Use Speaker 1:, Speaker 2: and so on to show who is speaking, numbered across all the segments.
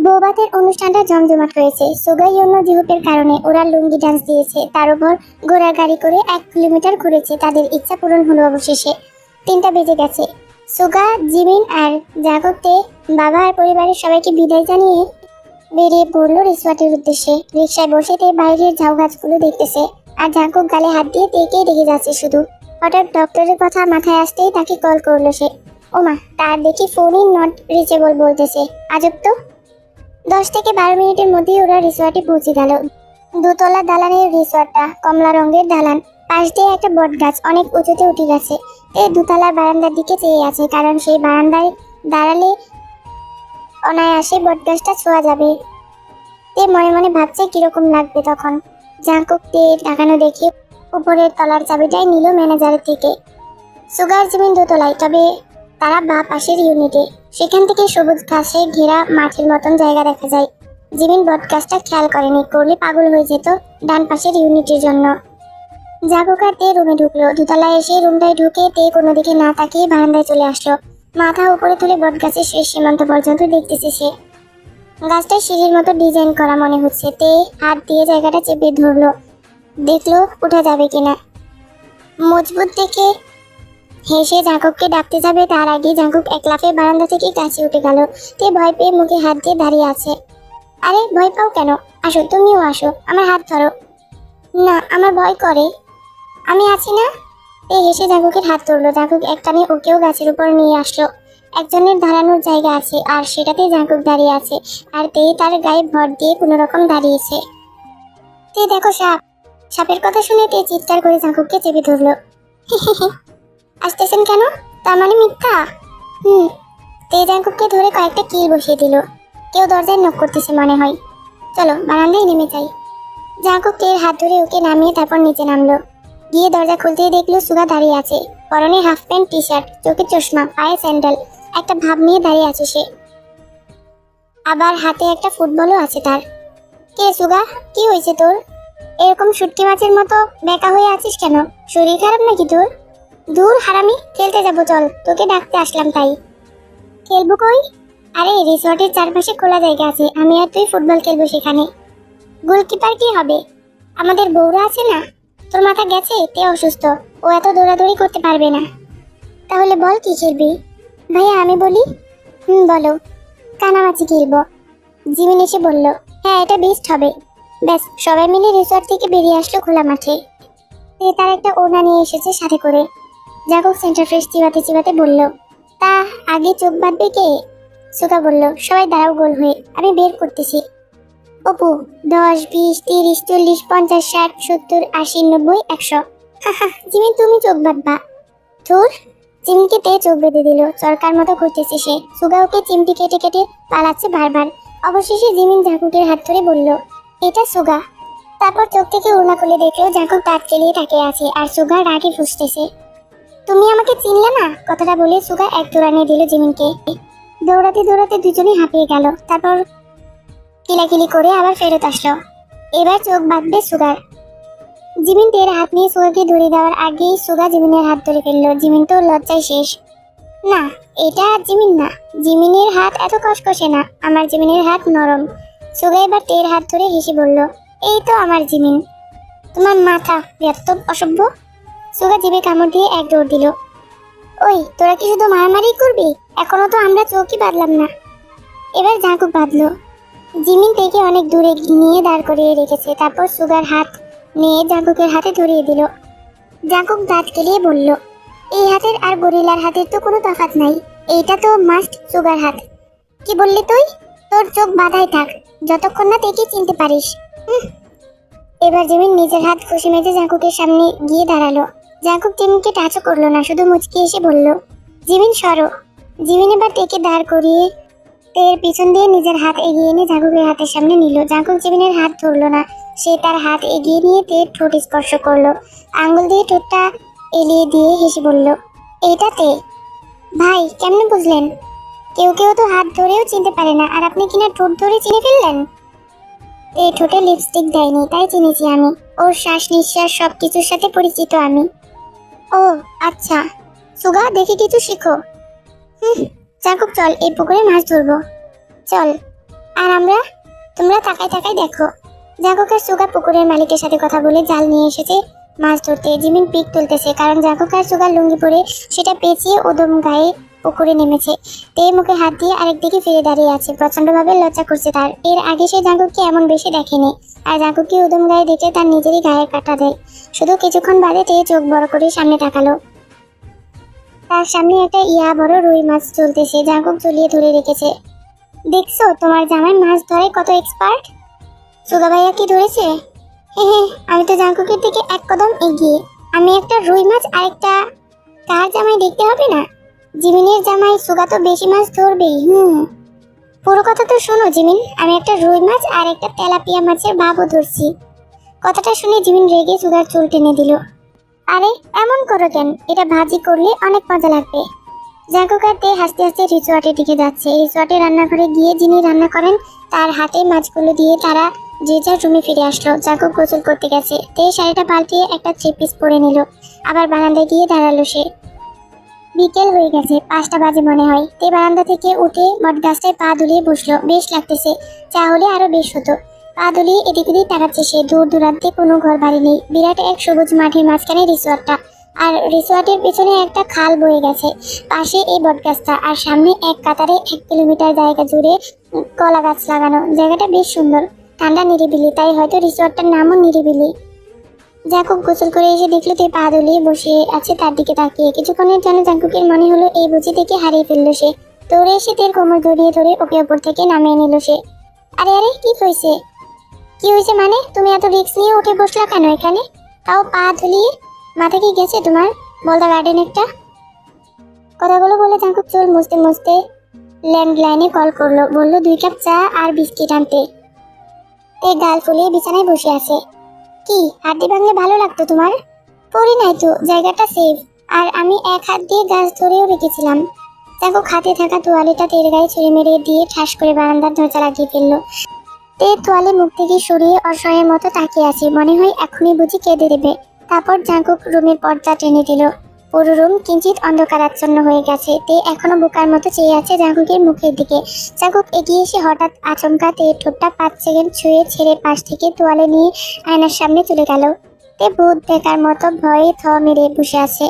Speaker 1: বৌভাতের অনুষ্ঠানটা জমজমাট হয়েছে। সুগা ইউনো জিহুপের কারণে ওরা লুঙ্গি ডান্স দিয়েছে, তার উপর ঘোড়ার গাড়ি করে 1 কিলোমিটার ঘুরেছে। তাদের ইচ্ছা পূরণ হলো অবশেষে। 3টা বেজে গেছে। সুগা, জিমিন আর জাগতে বাবা আর পরিবারের সবাইকে বিদায় জানিয়ে বেরিয়ে পড়লো রিসোর্টের উদ্দেশ্যে। রিক্সায় বসে তে বাইরের ঝাউ গাছগুলো দেখতেছে আর জাঙ্কুক গালে হাত দিয়ে তেকেই দেখে যাচ্ছে শুধু। হঠাৎ ডক্টরের কথা মাথায় আসতেই তাকে কল করলো সে। ওমা, তার দেখি ফোনই নট রিচেবল বলতেছে। আজব তো। 10 থেকে 12 মিনিটের মধ্যেই ওরা রিসোর্টে পৌঁছে গেল। 2তলা দালানের রিসোর্টটা, কমলা রঙের দালান, পাশ দিয়ে একটা বট গাছ অনেক উঁচুতে উঠে গেছে। এই 2তলার বারান্দার দিকে চেয়ে আছে, কারণ সেই বারান্দায় দাঁড়ালে অনায়াসে বট গাছটা ছোঁয়া যাবে। তে মনে মনে ভাবছে কিরকম লাগবে তখন। জাঙ্কুক তে তাকানো দেখে উপরের তলার চাবিটাই নিল ম্যানেজারের থেকে। সুগার জিমিন 2তলায়, তবে তারা বা পাশের ইউনিটে। সেখান থেকে সবুজ ঘাসে ঘেরা মাঠের মতন জায়গা দেখা যায়। জিমিন বটগাছটা খেয়াল করেনি, করলে পাগল হয়ে যেত ডান পাশের ইউনিটের জন্য। জাগুক আর তে রুমে ঢুকলো। 2তলায় এসে রুমটায় ঢুকে তে কোনো দিকে না তাকিয়ে বারান্দায় চলে আসলো। মাথা উপরে তুলে বটগাছের শেষ সীমান্ত পর্যন্ত দেখতেছে সে। গাছটা সিঁড়ির মতো ডিজাইন করা মনে হচ্ছে। তে হাত দিয়ে জায়গাটা চেপে ধরলো, দেখলো উঠা যাবে কিনা। মজবুত দেখে হেসে জাঙ্কুককে ডাকতে যাবে, তার আগে জাঙ্কুক এক লাফে বারান্দা থেকে গাছে উঠে গেল। তে ভয় পেয়ে মুখে হাত দিয়ে দাঁড়িয়ে আছে। আরে ভয় পাও কেন? আসো, তুমিও আসো, আমার হাত ধরো। না, আমার ভয় করে, আমি আছি না। তে হেসে জাঙ্কুকের হাত ধরলো। জাঙ্কুক একটানে ওকেও গাছের উপর নিয়ে আসলো। একজনের দাঁড়ানোর জায়গা আছে আর সেটাতে জাঙ্কুক দাঁড়িয়ে আছে, আর তে তার গায়ে ভর দিয়ে কোনো রকম দাঁড়িয়েছে। তে দেখো সাপ। সাপের কথা শুনে তে চিৎকার করে জাঙ্কুককে চেপে ধরলো। আসতেছেন কেন? তার মানে মিথ্যা? তে জাঙ্কুককে ধরে কয়েকটা কিল বসিয়ে দিল। কেউ দরজায় নক করতেছে মনে হয়। চলো বারান্দায় নেমে যাই। জাঙ্কুক তের হাত ধরে ওকে নামিয়ে তারপর নিচে নামলো। গিয়ে দরজা খুলতেই দেখলো সুগা দাঁড়িয়ে আছে। পরনে হাফ প্যান্ট, টি শার্ট, চোখে চশমা, পায়ে স্যান্ডেল। একটা ভাব নিয়ে দাঁড়িয়ে আছে সে। আবার হাতে একটা ফুটবলও আছে তার। কে সুগা, কি হয়েছে তোর? এরকম শুটকি মাছের মতো বেঁকা হয়ে আছিস কেন? শরীর খারাপ নাকি তোর? দূর হারামি, খেলতে যাবো চল, তোকে ডাকতে আসলাম তাই। খেলবো কই? আরে রিসর্টের চারপাশে খোলা জায়গা আছে, আমি আর তুই ফুটবল খেলবো সেখানে। গোলকিপার কি হবে? আমাদের বউরা আছে না। তোর মাথা গেছে? তে অসুস্থ, ও এত দৌড়াদৌড়ি করতে পারবে না। তাহলে বল কি খেলবি? ভাইয়া আমি বলি। বলো। কানামাছি খেলবো। জিমিন এসে বলল, হ্যাঁ এটা বেস্ট হবে। ব্যাস, সবাই মিলে রিসর্ট থেকে বেরিয়ে আসলো খোলা মাঠে। তে তার একটা ওড়না নিয়ে এসেছে সাথে করে। জাগুক সেন্টার ফ্রেশ চিবাতে চিবাতে বলল, তা আগে চোখ বাঁধবে কে? সুগা বলল, সবাই দাঁড়াও গোল হয়ে, আমি বের করতেছি। অপু, 10, 20, 30, 40, 50, 60, 70, 80, 90, 100। হাহা, জিমিন তুমি চোখ বাঁধবা। ধুর। চিমটি তে চোখ বেঁধে দিল। চরকার মতো ঘুরতেছে সে। সুগা ওকে চিমটি কেটে কেটে পালাচ্ছে বারবার। অবশেষে জিমিন জাগুকের হাত ধরে বলল, এটা সুগা। তারপর চোখ থেকে ওড়না খুলে দেখলো জাগুক দাঁত কেলিয়ে তাকিয়ে আছে আর সুগা রাগে ফুঁসতেছে। তুমি আমাকে চিনলে না? কথাটা বলে সুগা এক দৌড়ানি দিল জিমিনকে। দৌড়াতে দৌড়াতে দুজনে হাঁপিয়ে গেল। তারপর কিলাকিলি করে আবার ফেরত আসলো। এবার চোখ বাঁধবে সুগার। জিমিন তের হাত নিয়ে সুগাকে ধরে দেওয়ার আগেই সুগা জিমিনের হাত ধরে ফেললো। জিমিন তো লজ্জায় শেষ। না, এটা জিমিন না। জিমিনের হাত এত কষকষে না, আমার জিমিনের হাত নরম। সুগা এবার তের হাত ধরে হেসে বলল, এই তো আমার জিমিন। তোমার মাথা ব্যর্থ, অসভ্য। সুগা জিভে কামড় দিয়ে এক দৌড় দিল। ওই, তোরা কি শুধু মারামারি করবি? এখনো তো আমরা চৌকি বাঁধলাম না। এবার জাঁকুক বাঁধলো। জিমিন থেকে অনেক দূরে নিয়ে দাঁড় করিয়ে রেখেছে। তারপর সুগার হাত নিয়ে জাঁকুকের হাতে ধরিয়ে দিল। জাঁকুক দাঁত কেলিয়ে বলল, এই হাতের আর গরিলার হাতের তো কোনো তফাৎ নাই। এইটা তো মাস্ট সুগার হাত। কি বললি তুই? তোর চোখ বাঁধাই থাক যতক্ষণ না তেকে চিনতে পারিস। এবার জিমিন নিজের হাত খুশি মেজে জাঁকুকের সামনে গিয়ে দাঁড়ালো। জাঁকুক জিমিনকে টাচও করলো না, শুধু মুচকি এসে বলল, জিমিন সরো। জিমিন এবার তেকে দাঁড় করিয়ে তের পিছন দিয়ে নিজের হাত এগিয়ে এনে জাঁকুকের হাতের সামনে নিল। জাঁকুক জিমিনের হাত ধরলো না, সে তার হাত এগিয়ে নিয়ে তের ঠোঁট স্পর্শ করলো। আঙ্গুল দিয়ে ঠোঁটটা এলিয়ে দিয়ে হেসে বলল, এইটাতে। ভাই, কেমনে বুঝলেন? কেউ কেউ তো হাত ধরেও চিনতে পারে না, আর আপনি কিনা ঠোঁট ধরে চিনে ফেললেন। এই ঠোঁটে লিপস্টিক দেয়নি, তাই চিনেছি আমি। ওর শ্বাস নিঃশ্বাস সবকিছুর সাথে পরিচিত আমি। ও আচ্ছা, সুগা দেখে কিছু শিখো। জাঁকুক চল, এই পুকুরে মাছ ধরবো। চল। আর আমরা? তোমরা তাকায় তাকায় দেখো। জাঙ্কুক আর সুগা পুকুরের মালিকের সাথে কথা বলে জাল নিয়ে এসেছে মাছ ধরতে। জিমিন পিক তুলতেছে কারণ জাঙ্কুক আর সুগার লুঙ্গি পরে সেটা পেঁচিয়ে ওদম গায়ে পুকুরে নেমেছে। তে মুখে হাত দিয়ে আরেকদিকে ফিরে দাঁড়িয়ে আছে, প্রচন্ডভাবে লজ্জা করছে তার। এর আগে সে জাঙ্কুককে এমন বেশি দেখেনি, আর জাঙ্কুককে উদম গায়ে দেখে তার নিজেরই গায়ে কাটা দেয়। শুধু কিছুক্ষণ বাদে তে চোখ বড় করে সামনে তাকালো। তার সামনে একটা বড় রুই মাছ চলতেছে, জাঙ্কুক ঝুলিয়ে ধরে রেখেছে। দেখছো তোমার জামাই মাছ ধরে কত এক্সপার্ট। সুগা ভাইয়া কি ধরেছে? হ্যাঁ, আমি তো জাঙ্কুকের থেকে এক কদম এগিয়ে। আমি একটা রুই মাছ আর একটা কার জামাই দেখতে হবে না? জিমিনের জামাই সুগা তো বেশি মাছ ধরবেই। পুরো কথা তো শোনো জিমিন, আমি একটা রুই মাছ আর একটা তেলাপিয়া মাছের ভাবও ধরছি। কথাটা শুনে জিমিন রেগে সুগার চুল টেনে দিল। আরে এমন করো কেন? এটা ভাজি করলে অনেক মজা লাগবে। জাঙ্কুক আর তে হাসতে হাসতে রিসোর্টের দিকে যাচ্ছে। রিসোর্টে রান্নাঘরে গিয়ে যিনি রান্না করেন তার হাতে মাছগুলো দিয়ে তারা যে যার রুমে ফিরে আসলো। জাঙ্কুক গোসল করতে গেছে, তে শাড়িটা পাল্টিয়ে একটা থ্রি পিস পরে নিল। আবার বারান্দায় গিয়ে দাঁড়ালো সে। বিকেল হয়ে গেছে, 5টা বাজে মনে হয়। তে বারান্দা থেকে উঠে বটগাছটায় পা দুলিয়ে বসলো। বেশ লাগতেছে, চা হলে আরো বেশ হতো। পা দুলিয়ে এদিক ওদিক তাকাচ্ছে সে। দূর দূরান্তে কোনো ঘর বাড়ি নেই। বিরাট এক সবুজ মাঠের মাঝখানে রিসোর্টটা, আর রিসোর্টের পেছনে একটা খাল বয়ে গেছে। পাশে এই বটগাছটা, আর সামনে এক কাতারে 1 কিলোমিটার জায়গা জুড়ে কলা গাছ লাগানো। জায়গাটা বেশ সুন্দর, ঠান্ডা, নিরিবিলি, তাই হয়তো রিসোর্টটার নামও নিরিবিলি। জাঙ্কুক গোসল করে এসে দেখলো তে পা দুলিয়ে বসে আছে তার দিকে তাকিয়ে। কিছুক্ষণের জন্য জাঙ্কুকের মনে হলো এই বুঝি থেকে হারিয়ে ফেললো সে। দৌড়ে এসে তের কোমর জড়িয়ে ধরে ওকে ওপর থেকে নামিয়ে নিল সে। আরে আরে, কি হয়েছে? কি হয়েছে মানে? তুমি এত রিস্ক নিয়ে উঠে বসলা কেন এখানে, তাও পা ধুলিয়ে? মাথা কি গেছে তোমার? বলদা গার্ডেন একটা। কথাগুলো বলে জাঙ্কুক চুল মুছতে মুছতে ল্যান্ডলাইনে কল করলো। বললো 2 কাপ চা আর বিস্কিট আনতে। তে গাল ফুলিয়ে বিছানায় বসে আছে। কি হাড্ডি ভাঙলে ভালো লাগতো তোমার? পড়ি নাই তো, জায়গাটা সেফ, আর আমি এক হাত দিয়ে গাছ ধরেও রেখেছিলাম। জাঙ্কুক হাতে থাকা তোয়ালিটা তের গায়ে ছুঁড়ে মেরে দিয়ে ঠাস করে বারান্দার দরজা লাগিয়ে ফেললো। তে তোয়ালে মুখ থেকে সরিয়ে অসহায়ের মতো তাকিয়ে আছে, মনে হয় এখনই বুঝি কেঁদে দেবে। তারপর জাঙ্কুক রুমের পর্দা টেনে দিল। পুরো রুম কিঞ্চিত অন্ধকারাচ্ছন্ন হয়ে গেছে। তে এখনো বোকার মতো চেয়ে আছে জাঙ্কুকের মুখের দিকে। জাঙ্কুক এগিয়ে এসে হঠাৎ আচমকা তে ঠোঁটটা 5 সেকেন্ড ছুঁয়ে ছেড়ে পাশ থেকে তোয়ালে নিয়ে আয়নার সামনে চলে গেল। তে ভূত দেখার মতো ভয়ে থ মেরে বসে আছে।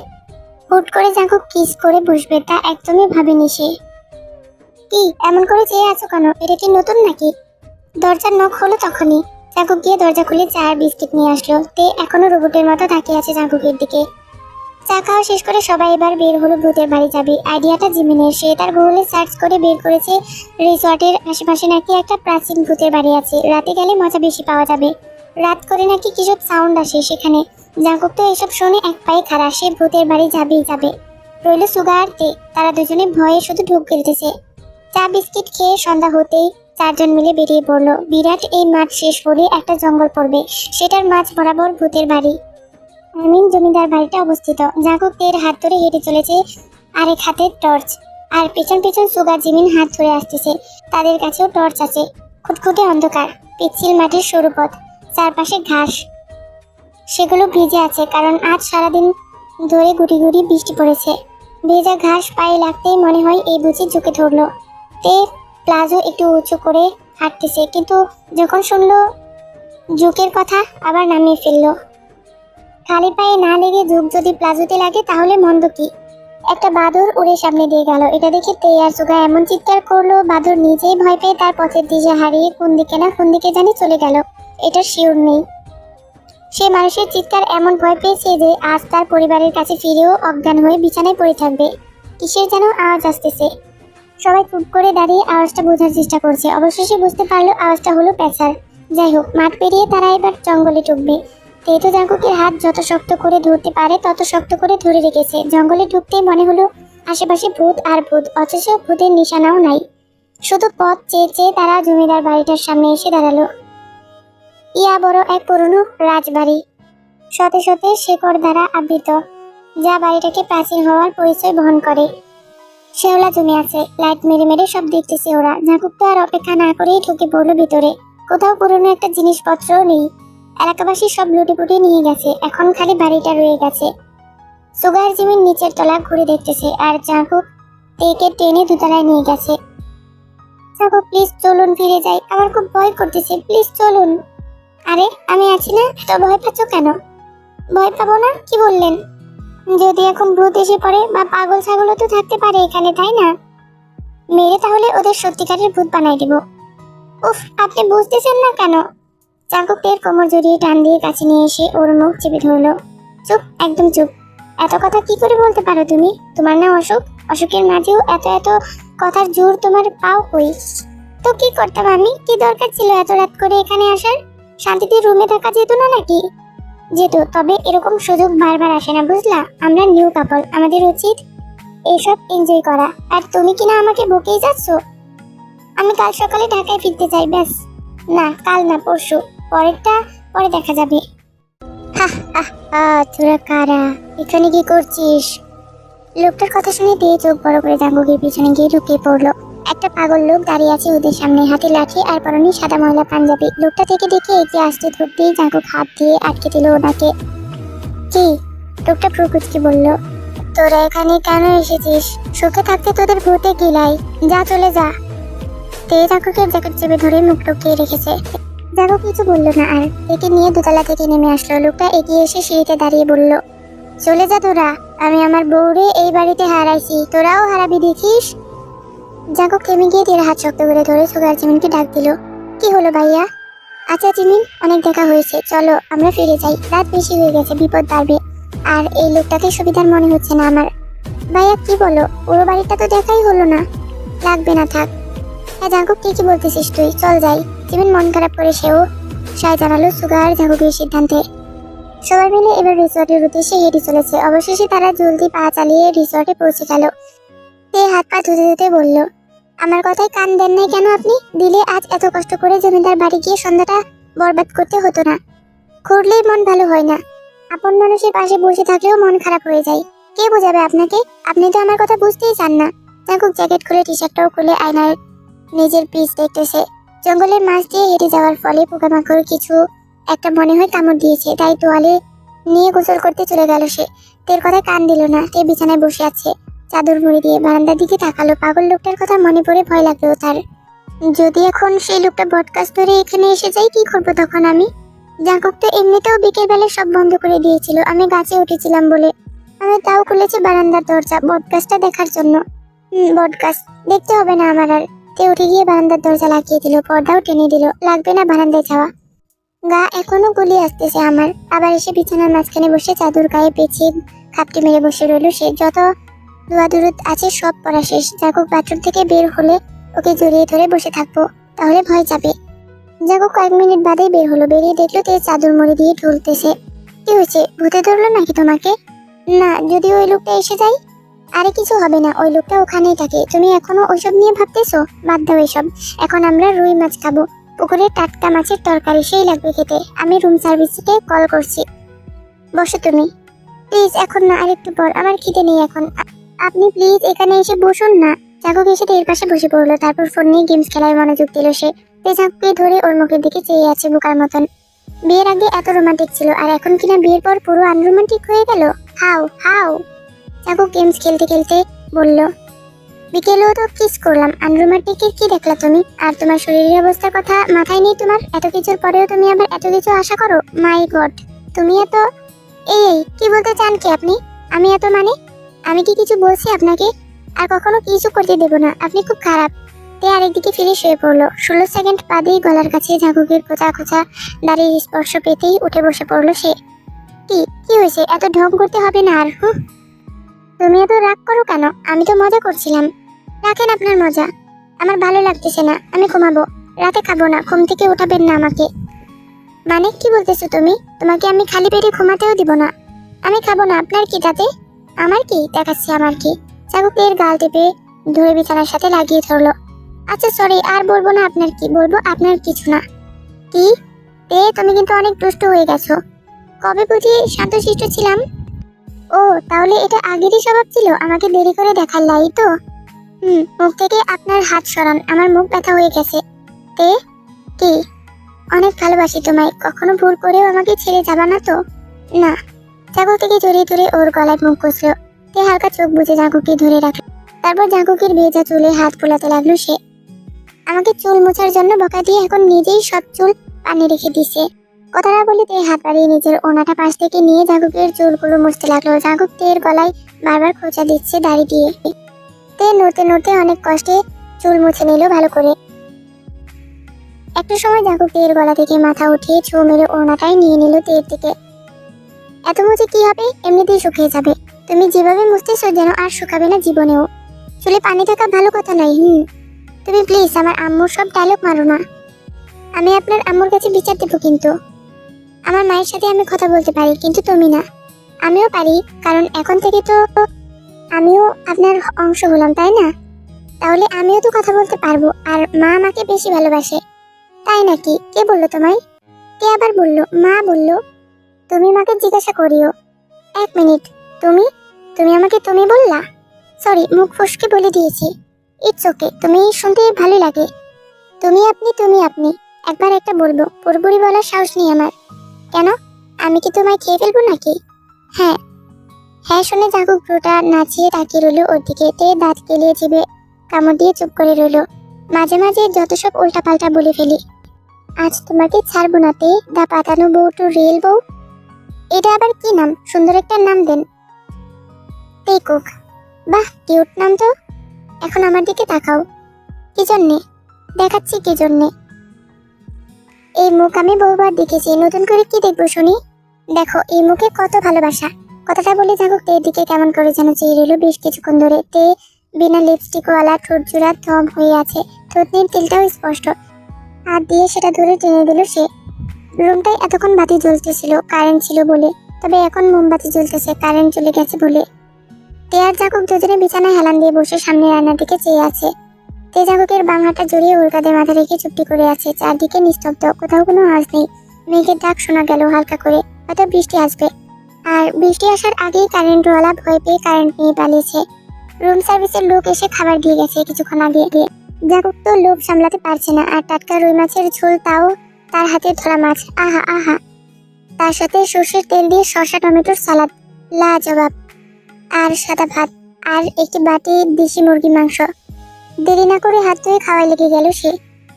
Speaker 1: হুট করে জাঙ্কুক কিস করে বসবে তা একদমই ভাবেনি সে। কি এমন করে চেয়ে আছো কেন? এটা কি নতুন নাকি? দরজার নখ হলো তখনই। জাঙ্কুক গিয়ে দরজা খুলে চা আর বিস্কিট নিয়ে আসলো। তে এখনো রোবটের মতো তাকিয়ে আছে জাঙ্কুকের দিকে। চা খাওয়া শেষ করে সবাই এবার বের হলো ভূতের বাড়ি যাবে। আইডিয়াটা জিমিনের। সে তার গুগলে সার্চ করে বের করেছে রিসর্টের আশেপাশে নাকি একটা প্রাচীন ভূতের বাড়ি আছে। রাতে গেলে মজা বেশি পাওয়া যাবে। রাত করে নাকি কিসব সাউন্ড আসে সেখানে। জাঙ্কুক তো এসব শুনে এক পায়ে খাড়া, সে ভূতের বাড়ি যাবেই যাবে। রইল সুগা আর তে, তারা দুজনে ভয়ে শুধু ঢুক গিলতেছে। চা বিস্কিট খেয়ে সন্ধ্যা হতেই 4 জন মিলে বেরিয়ে পড়লো। বিরাট এই মাঠ শেষ হলে একটা জঙ্গল পড়বে, সেটার মাঝ বরাবর ভূতের বাড়ি জমিদার বাড়িটা অবস্থিত। জাঙ্কুক তের হাত ধরে হেঁটে চলেছে, আরেক হাতে টর্চ, আর পেছন পেছন সুগা জিমিন হাত ধরে আসতেছে। তাদের কাছেও টর্চ আছে। খুটখুটে অন্ধকার, পিচ্ছিল মাটির সরু পথ, চারপাশে ঘাস, সেগুলো ভিজে আছে কারণ আজ সারাদিন ধরে গুটি গুটি বৃষ্টি পড়েছে। ভেজা ঘাস পায়ে লাগতেই মনে হয় এই বুঝি ঝুঁকে ধরলো। তে প্লাজো একটু উঁচু করে হাঁটতেছে, কিন্তু যখন শুনলো ঝুঁকের কথা আবার নামিয়ে ফেললো। খালি পায়ে না লেগে ঝুঁক যদি প্লাজোতে লাগে তাহলে মন্দ কি? একটা বাদুড় উড়ে সামনে দিয়ে গেল। এটা দেখে তে আর সুগা এমন চিৎকার করলো, বাদুড় নিজেই ভয় পেয়ে তার পথের দিশা হারিয়ে কোন দিকে জানি চলে গেল। এটা শিওর নেই। সে মানুষের চিৎকার এমন ভয় পেয়েছে যে আজ তার পরিবারের কাছে ফিরেও অজ্ঞান হয়ে বিছানায় পড়ে থাকবে। কিসের যেন আওয়াজ আসতেছে। সবাই চুপ করে দাঁড়িয়ে আওয়াজটা বোঝার চেষ্টা করছে। অবশেষে বুঝতে পারলো আওয়াজটা হলো পেঁচার। যাই হোক, মাঠ পেরিয়ে তারা এবার জঙ্গলে ঢুকবে। তেতো জাঙ্কুকের হাত যত শক্ত করে ধরতে পারে তত শক্ত করে ধরে রেখেছে। জঙ্গলে ঢুকতেই মনে হলো আশেপাশে ভূত আর ভূত, অথচ ভূতের নিশানাও নাই। শুধু পথ চেয়ে চেয়ে তারা জমিদার বাড়িটার সামনে এসে দাঁড়ালো। বড় এক পুরনো রাজবাড়ি, শতে শতে শেকড় দ্বারা আবৃত, যা বাড়িটাকে প্রাচীন হওয়ার পরিচয় বহন করে। শেওলা জমে আছে, লাইট মেরে মেরে সব দেখতেছে ওরা। জাঙ্কুক তো আর অপেক্ষা না করেই ঢুকে পড়লো ভিতরে। কোথাও পুরনো একটা জিনিসপত্রও নেই। এলাকাবাসী সব লুটেপুটে নিয়ে গেছে, এখন খালি বাড়িটা রয়ে গেছে। সুগার জিমিন নিচের তলা ঘুরে দেখতেছে, আর জাঙ্কুক তেকে টেনে দোতলায় নিয়ে গেছে। জাগো প্লিজ চলুন ফিরে যাই, আমার খুব ভয় করতেছে, প্লিজ চলুন। আরে আমি আছি না, তো ভয় পাচ্ছ কেন? ভয় পাবো না? কি বললেন? যদি এখন ভূত এসে পড়ে বা পাগল ছাগলও তো থাকতে পারে এখানে, তাই না? মেরে তাহলে ওদের সত্যিকারের ভূত বানাই দিব। উফ, আপনি বুঝতেছেন না কেন? জাঙ্কুকের কোমর জড়িয়ে টান দিয়ে কাছে নিয়ে এসে ওর মুখ চেপে ধরলো। চুপ, একদম চুপ। এত কথা কি করে বলতে পারো তুমি? তোমার নাম অশোক, অশোকের মাঝেও এত এত কথার জোর তোমার পাও কই? তো কি করতাম আমি? কি দরকার ছিল এত রাত করে এখানে আসার? শান্তিতে রুমে থাকা যেত না নাকি? যেত, তবে এরকম সুযোগ বারবার আসে না, বুঝলা? আমরা নিউ কাপল, আমাদের উচিত এইসব এনজয় করা। আর তুমি কিনা আমাকে বকেই যাচ্ছ। আমি কাল সকালে ঢাকায় ফিরতে চাই, ব্যাস। না, কাল না, পরশু। পরেরটা পরে দেখা যাবে। তোরা কারা? এখানে কি করছিস? লোকটার কথা শুনে দিয়ে চোখ বড় করে জাঙ্গুকের পিছনে গিয়ে ঢুকিয়ে পড়লো। একটা পাগল লোক দাঁড়িয়ে আছে ওদের সামনে, হাতে লাঠি আর পরনে সাদা ময়লা পাঞ্জাবি। লোকটা থেকে দেখে এগিয়ে আসতে ধরতেই জাঙ্গুক হাত দিয়ে আটকে দিল ওনাকে। কি? লোকটা প্রকৃতিকে বলল, তোরা এখানে কেন এসেছিস? সুখে থাকতে তোদের ভূতে গিলাই, যা চলে যা। তে জাঙ্গুকের জ্যাকেট চেপে ধরে মুখ টুকিয়ে রেখেছে। জাঙ্গুক কিছু বললো না আর একে নিয়ে দোতলা থেকে নেমে আসলো। লোকটা এগিয়ে এসে সিঁড়িতে দাঁড়িয়ে বলল, চলে যা তোরা, আমি আমার বউরে এই বাড়িতে হারাইছি, তোরাও হারাবি দেখিস। জাঙ্কুক থেমে গিয়ে তীর হাত শক্ত করে ধরে সুগার জিমিনকে ডাক দিল। কি হলো ভাইয়া? আচ্ছা জিমিন, অনেক দেখা হয়েছে, চলো আমরা ফিরে যাই, রাত বেশি হয়ে গেছে, বিপদ বাড়বে। আর এই লোকটাকে সুবিধার মনে হচ্ছে না আমার। ভাইয়া কি বলো? পুরো বাড়িটা তো দেখাই হলো না। লাগবে না, থাক। হ্যাঁ জাঙ্কুক, কি বলতেছিস তুই? চল যাই। জিমিন মন খারাপ করে সেও সায় জানালো সুগার জাঙ্কুকের সিদ্ধান্তে। সবাই মিলে এবার রিসর্টের উদ্দেশ্যে হেঁটে চলেছে। অবশেষে তারা জলদি পা চালিয়ে রিসর্টে পৌঁছে গেল। সে হাত পা ধুতে ধুতে বলল, আমার কথায় কান দেন নাই কেন আপনি? দিলে আজ এত কষ্ট করে জমিদার বাড়ি গিয়ে সন্ধ্যাটা বরবাদ করতে হতো না। ঘুরলেই মন ভালো হয় না, আপন মানুষের পাশে বসে থাকলেও মন খারাপ হয়ে যায়। কে বোঝাবে আপনাকে? আপনি তো আমার কথা বুঝতেই চান না। জাঙ্কুক জ্যাকেট খুলে টি শার্টটাও খুলে আয়নার নিজের পিস দেখতেছে। জঙ্গলের মাছ দিয়ে হেঁটে যাওয়ার ফলে পোকামাকড় কিছু একটা মনে হয় কামড় দিয়েছে, তাই তোয়ালে নিয়ে গোসল করতে চলে গেল সে। তের কথায় কান দিল না। তে বিছানায় বসে আছে, চাদর মুড়ি দিয়ে বারান্দার দিকে তাকালো। পাগল লোকটার কথা মনে পড়ে ভয় লাগলো তার। যদি এখন সেই লোকটা বটগাছ ধরে এখানে এসে যায়, কি করবো তখন আমি? জাঙ্কুক তো এমনিতেও বিকেল বেলা সব বন্ধ করে দিয়েছিল, আমি গাছে উঠেছিলাম বলে। আমি তাও খুলেছি বারান্দার দরজা বটগাছটা দেখার জন্য। বটগাছ দেখতে হবে না আমার আর। তে উঠে গিয়ে বারান্দার দরজা লাগিয়ে দিল, পর্দাও টেনে দিল। লাগবে না বারান্দায় যাওয়া, গা এখনো গুলি আসতেছে আমার। আবার এসে বিছানার মাঝখানে বসে চাদর গায়ে পেঁচিয়ে খাপটি মেরে বসে রইল সে। যত দোয়া-দুরুদ আছে সব পড়া শেষ। জাঙ্কুক বাথরুম থেকে বের হলে ওকে জড়িয়ে ধরে বসে থাকবো, তাহলে ভয় যাবে। জাঙ্কুক কয়েক মিনিট বাদেই বের হলো। বেরিয়ে দেখলো তে চাদর মুড়ি দিয়ে ঢুলতেছে। কি হয়েছে? ভূতে ধরলো নাকি তোমাকে? না, যদি ওই লোকটা এসে যায়। আরে কিছু হবে না, ওই লোকটা ওখানেই থাকে। তুমি এখনো ওইসব নিয়ে ভাবতেছো? বাদ দাও এসব। এখন আমরা রুই মাছ খাবো, পুকুরের টাটকা মাছের তরকারি, সেই লাগবে খেতে। আমি রুম সার্ভিসকে কল করছি। বসো তুমি প্লিজ। এখন না, আরেকটু পর, আমার খিদে নেই এখন। আপনি প্লিজ এখানে এসে বসুন না। জাঙ্কুক এসে এর পাশে বসে পড়লো। তারপর ফোন নিয়ে গেমস খেলায় মনোযোগ দিল সে। জাঙ্কুককে ধরে ওর মুখের দিকে চেয়ে আছে বোকার মতন। বিয়ের আগে এত রোমান্টিক ছিল, আর এখন কিনা বিয়ের পর পুরো আনরোমান্টিক হয়ে গেল। How how. জাঙ্কুক গেমস খেলতে খেলতে বলল, বিকেলেও তো কিস করলাম, আনরোমান্টিকের কি দেখলা তুমি? আর তোমার শরীরের অবস্থার কথা মাথায় নেই তোমার? এত কিছুর পরেও তুমি আবার এত কিছু আশা করো? মাই গড, তুমি এত... এই কি বলতে চান কি আপনি? আমি এত মানে? আমি কি কিছু বলছি আপনাকে? আর কখনো কিছু করতে দেব না, আপনি খুব খারাপ। তে আরেকদিকে ফিরে শুয়ে পড়লো। 16 সেকেন্ড বাদেই গলার কাছে জাঙ্কুকের খোঁচা খোঁচা দাড়ির স্পর্শ পেতেই উঠে বসে পড়লো সে। কি হয়েছে? এত ঢং করতে হবে না আর। তুমি এত রাগ করো কেন? আমি তো মজা করছিলাম। রাখেন আপনার মজা, আমার ভালো লাগতেছে না। আমি ঘুমাবো, রাতে খাবো না। ঘুম থেকে উঠাবেন না আমাকে। মানে কি বলতেছো তুমি? তোমাকে আমি খালি পেটে ঘুমাতেও দিব না। আমি খাবো না, আপনার কি তাতে? আমার কি দেখাচ্ছে? আমার কি? জাঙ্কুকের গাল টিপে ধরে বিছানার সাথে লাগিয়ে ধরলো। আচ্ছা সরি, আর বলবো না। আপনার কি বলবো? আপনার কিছু না। কি? তুমি কিন্তু অনেক দুষ্ট হয়ে গেছো। কবে বুঝি শান্তশিষ্ট ছিলাম? ও, তাহলে এটা আগেরই স্বভাব ছিল, আমাকে দেরি করে দেখার লাই তো। মুখ থেকে আপনার হাত সরান, আমার মুখ ব্যথা হয়ে গেছে। কি? অনেক ভালোবাসি তোমায়, কখনো ভুল করেও আমাকে ছেড়ে যাবা না তো? না। জাঙ্কুক থেকে জড়িয়ে ধরে ওর গলায় মুখ কষলো। তে হালকা চোখ বুজে জাঙ্কুককে ধরে রাখলো। তারপর জাঙ্কুকের ভেজা চুলে হাত ফোলাতে লাগলো সে। আমাকে চুল মোছার জন্য বকা দিয়ে এখন নিজেই সব চুল পানি রেখে দিছে। কথাটা বলে তে হাত বাড়িয়ে নিজের ওনাটা পাশ থেকে নিয়ে জাগুকের চুলগুলো মুছতে লাগলো। জাগুক তের গলায় বারবার খোঁচা দিচ্ছে দাড়ি দিয়ে। তে নড়তে নড়তে অনেক কষ্টে চুল মুছে নিল ভালো করে। একটা সময় জাগুক তের গলা থেকে মাথা উঠিয়ে ছো মেরে ওনাটাই নিয়ে নিল তের থেকে। এত মুছে কি হবে, এমনিতেই শুকিয়ে যাবে। তুমি যেভাবে মুছতেছো যেন আর শুকাবে না জীবনেও। চুলে পানি থাকা ভালো কথা নয়। তুমি প্লিজ আমার আম্মুর সব ডায়লগ মারো না। আমি আপনার আম্মুর কাছে বিচার দেবো কিন্তু। আমার মায়ের সাথে আমি কথা বলতে পারি, কিন্তু তুমি না। আমিও পারি, কারণ এখন থেকে তো আমিও আপনার অংশ হলাম, তাই না? তাহলে আমিও তো কথা বলতে পারবো। আর মা আমাকে বেশি ভালোবাসে। তাই নাকি? কে বললো তোমায়? কে আবার বললো? মা বললো। তুমি মাকে জিজ্ঞাসা করিও। এক মিনিট, তুমি তুমি আমাকে তুমি বললা? সরি, মুখ ফসকে বলে দিয়েছি। ইটস ওকে, তুমি শুনতে ভালোই লাগে। তুমি আপনি একবার একটা বলবো, পুরোপুরি বলার সাহস নেই আমার। কেন? আমি কি তোমায় খেয়ে ফেলবো নাকি? হ্যাঁ হ্যাঁ শুনে জাগুক ভ্রুটা নাচিয়ে তাকিয়ে রইল ওর দিকে। তে দাঁত কেলিয়ে জিভে কামড় দিয়ে চুপ করে রইল। মাঝে মাঝে যত সব উল্টাপাল্টা বলে ফেলি। আজ তোমাকে ছাড়বো না তে, দা পাতানো বউ টু রিয়েল বউ। এটা আবার কি নাম? সুন্দর একটা নাম দেন। তে কুক। বাহ, কিউট নাম তো। এখন আমার দিকে তাকাও। কি জন্যে? দেখাচ্ছি কি জন্যে। এই মুখ আমি বহুবার দেখেছি, নতুন করে কি দেখবো শুনি? দেখো এই মুখে কত ভালোবাসা। কথাটা বলে জাগুক তের দিকে কেমন করে যেন চেয়ে রইল বেশ কিছুক্ষণ ধরে। তে বিনা লিপস্টিকওয়ালা ঠোঁট জোড়া থম হয়ে আছে। থুতনির তিলটাও স্পষ্ট। হাত দিয়ে সেটা ধরে টেনে দিল সে। রুমটায় এতক্ষণ বাতি জ্বলতেছিল কারেন্ট ছিল বলে, তবে এখন মোমবাতি জ্বলতেছে কারেন্ট চলে গেছে বলে। তে আর জাগুক দুজনে বিছানায় হেলান দিয়ে বসে সামনে আয়নার দিকে চেয়ে আছে। তে জাগুকের বাম হাতটা জড়িয়ে ওর কাঁধে মাথা রেখে চুপটি করে আছে। চারদিকে নিস্তব্ধ, কোথাও কোনো আওয়াজ নেই। মেঘের ডাক শোনা গেল হালকা করে, হয়তো বৃষ্টি আসবে। আর বৃষ্টি আসার আগেই কারেন্টওয়ালা ভয় পেয়ে কারেন্ট নিয়ে পালিয়েছে। রুম সার্ভিসের লোক এসে খাবার দিয়ে গেছে কিছুক্ষণ আগে। জাগুক তো লোভ সামলাতে পারছে না। আর টাটকা রুই মাছের ঝোল, তাও তার হাতে ধরা মাছ। আহা আহা। তার সাথে সর্ষের তেল দিয়ে শসা টমেটোর সালাদ, লাজবাব। আর সাদা ভাত, আর একটি বাটি দেশি মুরগি মাংস। দেরি না করে হাত ধুয়ে খাওয়াই লেগে গেল সে।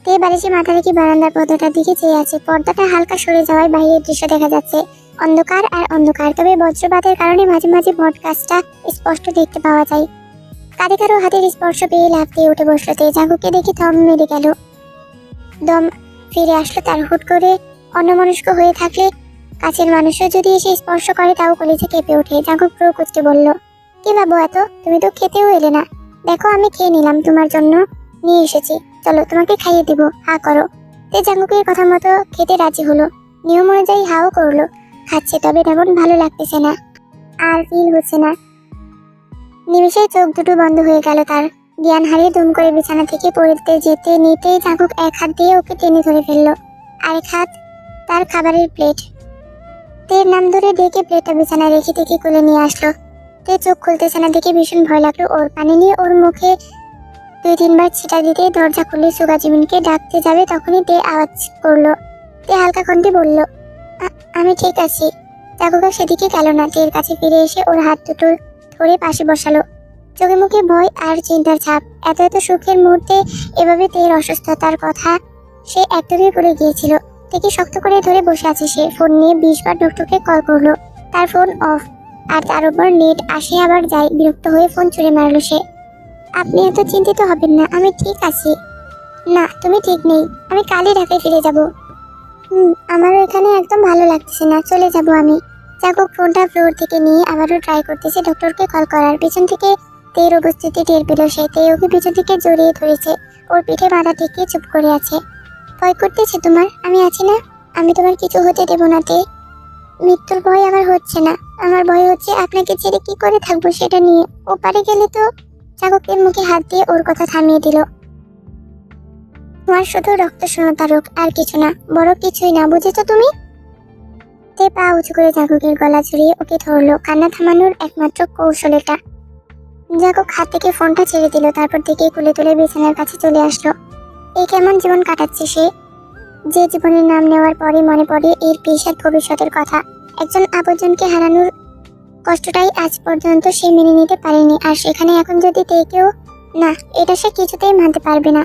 Speaker 1: তে বালিশে মাথা রেখে বারান্দার পর্দাটার দিকে চেয়ে আছে। পর্দাটা হালকা সরে যাওয়ায় বাইরের দৃশ্য দেখা যাচ্ছে। অন্ধকার আর অন্ধকার, তবে বজ্রপাতের কারণে মাঝে মাঝে বট গাছটা স্পষ্ট দেখতে পাওয়া যায়। কাঁধে কারো হাতের স্পর্শ পেয়ে লাফ দিয়ে উঠে বসলো তে। জাগুকে দেখে থম মেরে গেল। দম ফিরে আসলো তার। হুট করে অন্যমনস্ক হয়ে থাকলে কাছের মানুষও যদি এসে স্পর্শ করে তাও কলেজে কেঁপে ওঠে। জাগুক প্রো কুচকে বলল, কি ভাবো এত? তুমি তো খেতেও এলে না। দেখো আমি খেয়ে নিলাম, তোমার জন্য নিয়ে এসেছি, চলো তোমাকে খাইয়ে দিব, হা করো। তে জাগুকের কথা মতো খেতে রাজি হলো। নিয়ম অনুযায়ী হাও করলো। খাচ্ছে, তবে তেমন ভালো লাগতেছে না, আর ফিল হচ্ছে না। নিমিষেই চোখ দুটো বন্ধ হয়ে গেল তার। জ্ঞান হারিয়ে দুম করে বিছানা থেকে পড়তে যেতে নিতেই জাগুক এক হাত দিয়ে ওকে টেনে ধরে ফেললো। আরেক হাত তার খাবারের প্লেট। তের নাম ধরে ডেকে প্লেটটা বিছানায় রেখে থেকে কোলে নিয়ে আসলো। তে চোখ খুলতেছে না দেখে ভীষণ ভয় লাগলো ওর। পানি নিয়ে ওর মুখে 2-3 বার ছিটা দিতে দরজা খুলে সুগাজিমিনকে ডাকতে যাবে তখনই তে আওয়াজ করলো। তে হালকা কণ্ঠে বলল, আমি ঠিক আছি। জাগুক সেদিকে গেল না। তের কাছে ফিরে এসে ওর হাত দুটো ধরে পাশে বসালো। চোখে মুখে ভয় আর চিন্তার ছাপ। এত এত সুখের মুহূর্তে এভাবে তের অসুস্থতার কথা সে একদমই ভুলে গিয়েছিল। থেকে শক্ত করে ধরে বসে আছে সে। ফোন নিয়ে 20 বার ডক্টরকে কল করলো। তার ফোন অফ, আর তার উপর নেট আসে আবার যায়। বিরক্ত হয়ে ফোন ছুঁড়ে মারলো সে। আপনি এত চিন্তিত হবেন না, আমি ঠিক আছি। না, তুমি ঠিক নেই। আমি কালই ঢাকায় ফিরে যাব। আমারও এখানে একদম ভালো লাগতেছে না, চলে যাব আমি। জাগুক ফোনটা ফ্লোর থেকে নিয়ে আবারও ট্রাই করতেছে ডক্টরকে কল করার। পেছন থেকে তের উপস্থিতি টের পেল সে। তে ওকে পেছন থেকে জড়িয়ে ধরেছে, ওর পিঠে মাথা ঠেকিয়ে চুপ করে আছে। ভয় করতেছে তোমার? আমি আছি না, আমি তোমার কিছু হতে দেব না তে। মৃত্যুর ভয় আমার হচ্ছে না, আমার ভয় হচ্ছে আপনাকে ছেড়ে কি করে থাকবো সেটা নিয়ে। ও পারে গেলে তো। জাগুকের মুখে হাত দিয়ে ওর কথা থামিয়ে দিল। তোমার শুধু রক্ত শূন্যতা রোগ, আর কিছু না, বড় কিছুই না, বুঝেছো তুমি? তে পা উঁচু করে জাগুকের গলা জড়িয়ে ওকে ধরলো। কান্না থামানোর একমাত্র কৌশল এটা। জাগুক হাত থেকে ফোনটা ছেড়ে দিল, তারপর থেকে কুলে তুলে বিছানার কাছে চলে আসলো। এই কেমন জীবন কাটাচ্ছে সে, যে জীবনের নাম নেওয়ার পরে মনে পড়ে এর বিষাদ ভবিষ্যতের কথা। একজন আপনজনকে হারানোর কষ্টটাই আজ পর্যন্ত সে মেনে নিতে পারেনি, আর সেখানে এখন যদি কেউ না, এটা সে কিছুতেই মানতে পারবে না।